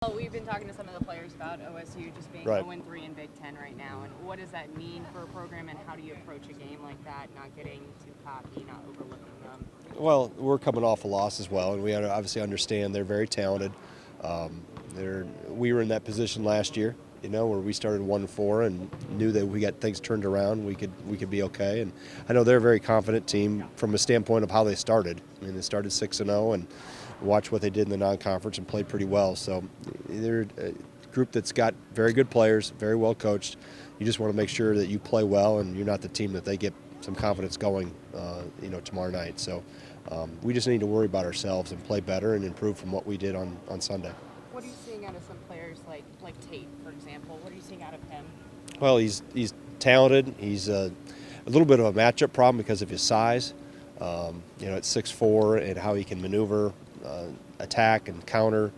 Well, we've been talking to some of the players about OSU just being Right. 0-3 in Big Ten right now, and what does that mean for a program, and how do you approach a game like that, not getting too cocky, not overlooking them? Well, we're coming off a loss as well, and we obviously understand they're very talented. Um, we were in that position last year, where we started 1-4 and knew that we got things turned around. We could be okay, and I know they're a very confident team from a standpoint of how they started. I mean, they started 6-0, and watch what they did in the non-conference and played pretty well. So they're a group that's got very good players, very well coached. You just want to make sure that you play well, and you're not the team that they get some confidence going, tomorrow night. So we just need to worry about ourselves and play better and improve from what we did on Sunday. What are you seeing out of some players like Tate, for example? What are you seeing out of him? Well, he's talented. He's a little bit of a matchup problem because of his size. At 6'4", and how he can maneuver, attack, and counter.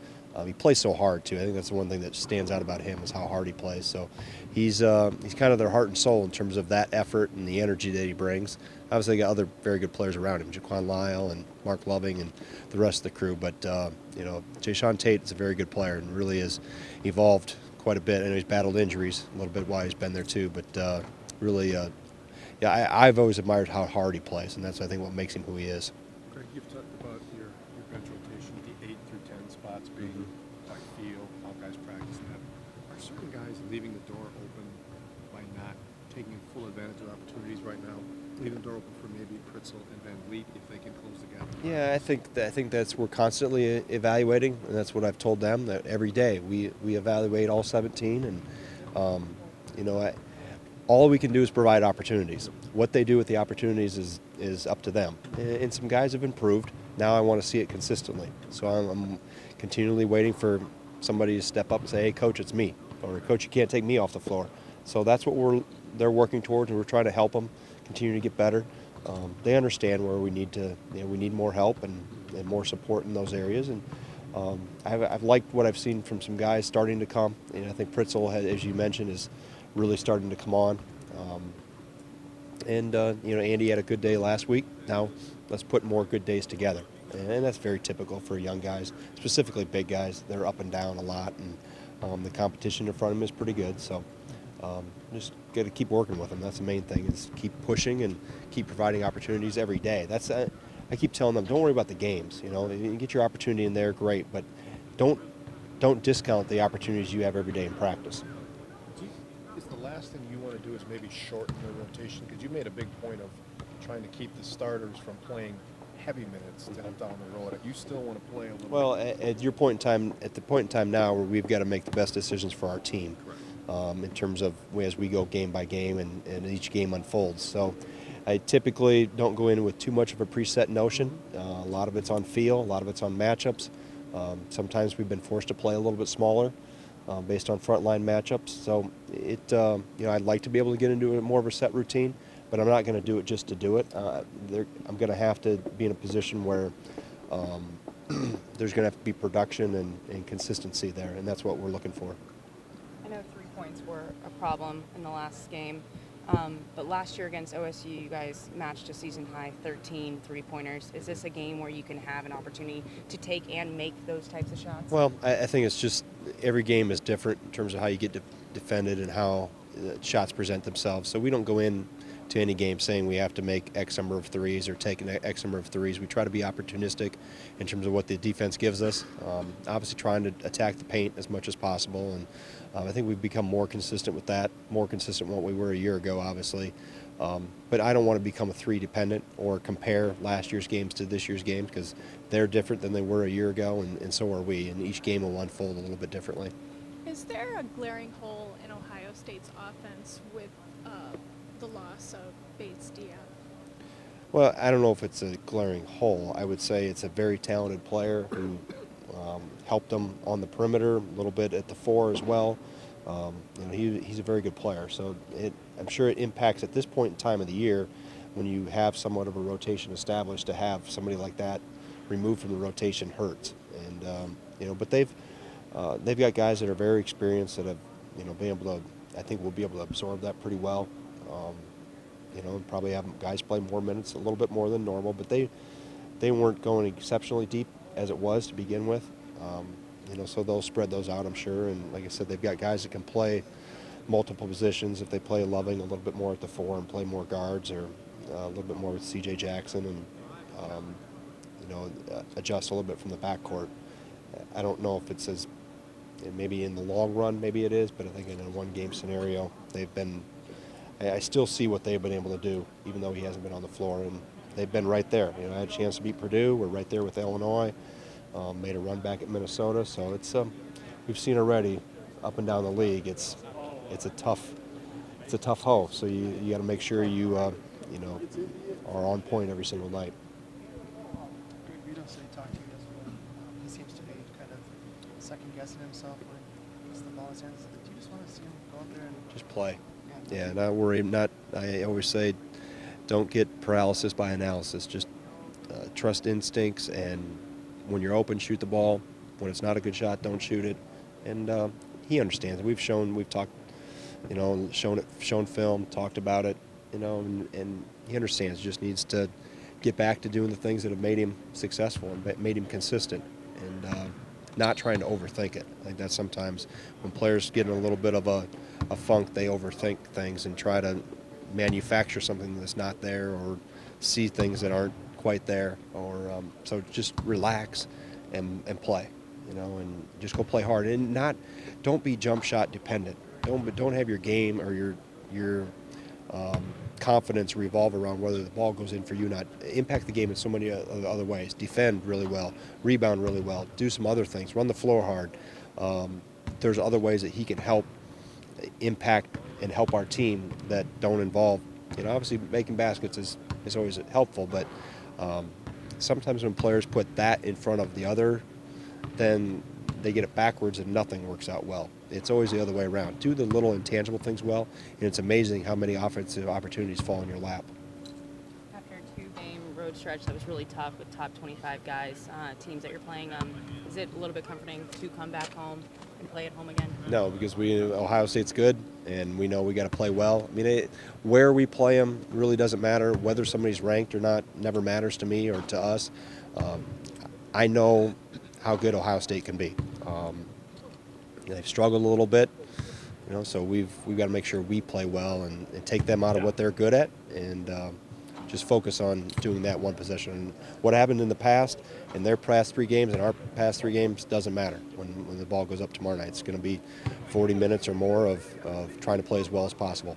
He plays so hard too. I think that's the one thing that stands out about him is how hard he plays. So he's kind of their heart and soul in terms of that effort and the energy that he brings. Obviously, they got other very good players around him, Jaquan Lyle and Mark Loving and the rest of the crew. But Jayshawn Tate is a very good player and really has evolved quite a bit. I know he's battled injuries a little bit while he's been there too, but really, I've always admired how hard he plays, and that's I think what makes him who he is. Greg, you've talked about your bench rotation, the 8 through 10 spots being by feel, how guys practice that. Are certain guys leaving the door open by not taking full advantage of opportunities right now? Leaving the door open for maybe Pritzel and Van Vliet if they can close the gap? Yeah, I think that's we're constantly evaluating, and that's what I've told them that every day we evaluate all 17, and all we can do is provide opportunities. What they do with the opportunities is up to them. And some guys have improved. Now I want to see it consistently. So I'm continually waiting for somebody to step up and say, "Hey, coach, it's me," or "Coach, you can't take me off the floor." So that's what they're working towards, and we're trying to help them continue to get better. They understand where we need more help and more support in those areas. And I've liked what I've seen from some guys starting to come. And I think Pritzel, as you mentioned, is really starting to come on. Andy had a good day last week. Now let's put more good days together. And that's very typical for young guys, specifically big guys. They're up and down a lot, and the competition in front of them is pretty good. So just got to keep working with them. That's the main thing, is keep pushing and keep providing opportunities every day. I keep telling them, don't worry about the games. You get your opportunity in there, great, but don't discount the opportunities you have every day in practice. Is the last thing you want to do is maybe shorten the rotation? Because you made a big point of trying to keep the starters from playing heavy minutes down the road. You still want to play a little Well, bit. at the point in time now where we've got to make the best decisions for our team, in terms of as we go game by game and each game unfolds. So I typically don't go in with too much of a preset notion. A lot of it's on feel, a lot of it's on matchups. Sometimes we've been forced to play a little bit smaller based on frontline matchups. So I'd like to be able to get into more of a set routine, but I'm not going to do it just to do it. I'm going to have to be in a position where there's going to have to be production and consistency there, and that's what we're looking for. I know 3 points were a problem in the last game, but last year against OSU, you guys matched a season-high 13 three-pointers. Is this a game where you can have an opportunity to take and make those types of shots? Well, I think it's just every game is different in terms of how you get defended and how shots present themselves. So we don't go in to any game saying we have to make X number of threes or take an X number of threes. We try to be opportunistic in terms of what the defense gives us. Obviously trying to attack the paint as much as possible, and I think we've become more consistent with that, more consistent with what we were a year ago, obviously. But I don't want to become a three dependent or compare last year's games to this year's games, because they're different than they were a year ago, and so are we, and each game will unfold a little bit differently. Is there a glaring hole in Ohio State's offense with the loss of Bates Diaz? Well, I don't know if it's a glaring hole. I would say it's a very talented player who helped them on the perimeter, a little bit at the four as well. He's a very good player. So I'm sure it impacts at this point in time of the year, when you have somewhat of a rotation established, to have somebody like that removed from the rotation hurts. And but they've got guys that are very experienced that have been able to. I think we'll be able to absorb that pretty well. And probably have guys play more minutes, a little bit more than normal, but they weren't going exceptionally deep as it was to begin with. so they'll spread those out, I'm sure. And like I said, they've got guys that can play multiple positions. If they play Loving a little bit more at the 4 and play more guards, or a little bit more with C.J. Jackson, and adjust a little bit from the backcourt. I don't know if it's as maybe in the long run, maybe it is, but I think in a one-game scenario, they've been. I still see what they've been able to do, even though he hasn't been on the floor, and they've been right there. I had a chance to beat Purdue. We're right there with Illinois. Made a run back at Minnesota, so it's we've seen already up and down the league. It's a tough hoe. So you got to make sure you are on point every single night. Vito said he talked to you as well. He seems to be kind of second guessing himself when he gets the ball in his hands. Do you just want to see him go out there and Just play. Yeah, not worry. I always say, don't get paralysis by analysis. Just trust instincts, and when you're open, shoot the ball. When it's not a good shot, don't shoot it. And he understands. We've talked, shown film, talked about it, and he understands. He just needs to get back to doing the things that have made him successful and made him consistent, and not trying to overthink it. I think that's sometimes when players get in a little bit of a funk, they overthink things and try to manufacture something that's not there, or see things that aren't quite there, or so just relax and play, and just go play hard, and don't be jump shot dependent. Don't have your game or your confidence revolve around whether the ball goes in for you or not. Impact the game in so many other ways. Defend really well, rebound really well, do some other things, run the floor hard. There's other ways that he can help impact and help our team that don't involve, obviously making baskets is always helpful, but sometimes when players put that in front of the other, then they get it backwards and nothing works out well. It's always the other way around. Do the little intangible things well, and it's amazing how many offensive opportunities fall in your lap. After a 2-game road stretch that was really tough with top 25 guys, teams that you're playing, is it a little bit comforting to come back home and play at home again? No, because Ohio State's good, and we know we got to play well. I mean, where we play them really doesn't matter. Whether somebody's ranked or not never matters to me or to us. I know how good Ohio State can be. They've struggled a little bit, so we've got to make sure we play well and take them out of what they're good at, and just focus on doing that one possession. And what happened in the past, in their past 3 games and our past 3 games, doesn't matter. When the ball goes up tomorrow night, it's going to be 40 minutes or more of trying to play as well as possible.